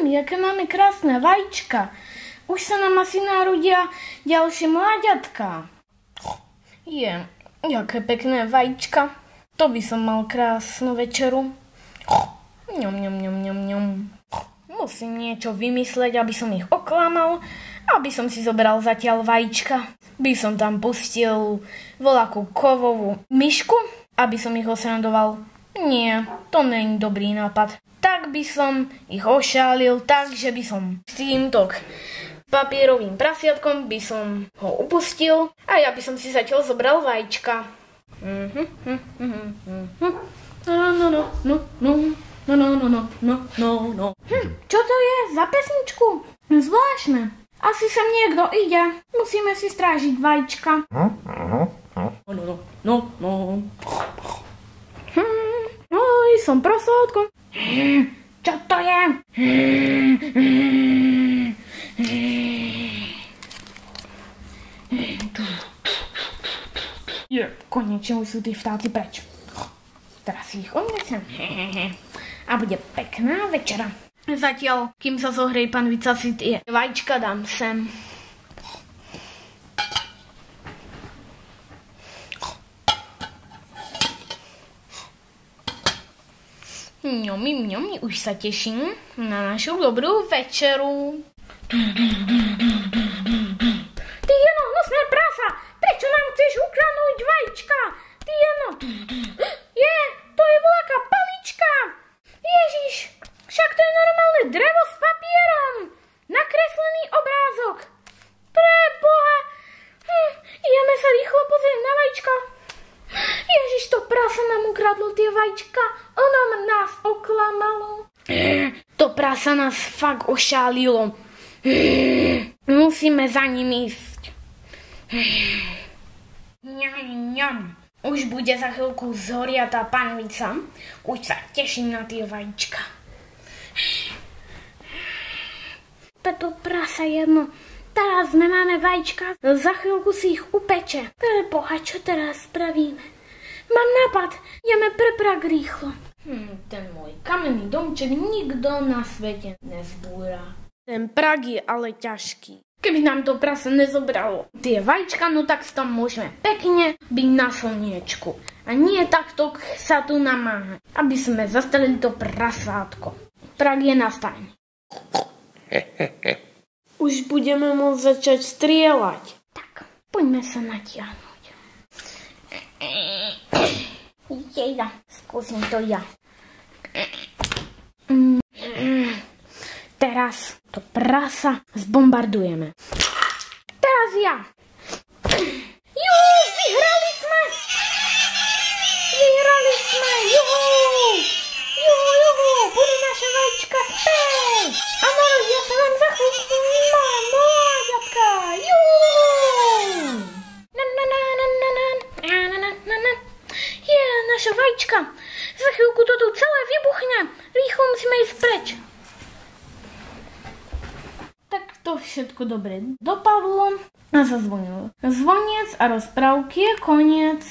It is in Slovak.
jaké máme krásne vajíčka. Už sa nám asi narodia ďalšie mláďatka. Jaké pekné vajíčka. To by som mal krásnu večeru. Musím niečo vymysleť, aby som ich oklamal, aby som si zobral zatiaľ vajíčka. By som tam pustil voľakú kovovú myšku, aby som ich osrandoval. Nie, to nie je dobrý nápad. Tak by som ich ošálil, takže by som s týmto papierovým prasiatkom by som ho upustil a ja by som si zatiaľ zobral vajíčka. Čo to je za pesničku? Zvláštne. Asi sem niekto ide. Musíme si strážiť vajíčka. Oj, som prosátko. Čo to je? Konečne už sú tí vtáci preč. Teraz si ich odnesem. A bude pekná večera. Zatiaľ, kým sa zohreje panvica, si tie vajíčka dám sem. Mňomi, už sa teším na našu dobrú večeru. Ty nosné prasa, prečo nám chceš ukradnúť vajíčka? Ty to je voľaká palička. Ježiš, však to je normálne drevo s papierom. Nakreslený obrázok. Preboha. Ideme sa rýchlo pozrieť na vajíčka. Ježiš, to prasa nám ukradlo tie vajíčka. Ono nás oklamalo. To prasa nás fakt ošálilo. Musíme za ním ísť. Ňam. Už bude za chvíľku zhoriatá panvica. Už sa teším na tie vajíčka. To prasa jedno. Teraz nemáme vajíčka. Za chvíľku si ich upeče. Preboha, čo teraz spravíme? Mám nápad. Ideme pre Prah rýchlo. Ten môj kamenný domček nikto na svete nezbúra. Ten Prah je ale ťažký. Keby nám to prasa nezobralo tie vajíčka, no tak tam môžeme pekne byť na slniečku. A nie takto sa tu namáhať, aby sme zastrelili to prasátko. Prah je na stajni. Už budeme môcť začať strieľať. Tak, poďme sa natiahnuť. Skúsim to ja. Teraz to prasa zbombardujeme. Teraz ja. Vyhrali sme! Budú naše vajíčka späť! A narodia sa nám za chvíľku mláďatka! Naša vajíčka! Za chvíľku to tu celé vybuchne! Rýchlo musíme ísť preč! Tak to všetko dobre dopadlo a zazvonilo. Zvoniec a rozprávky je koniec.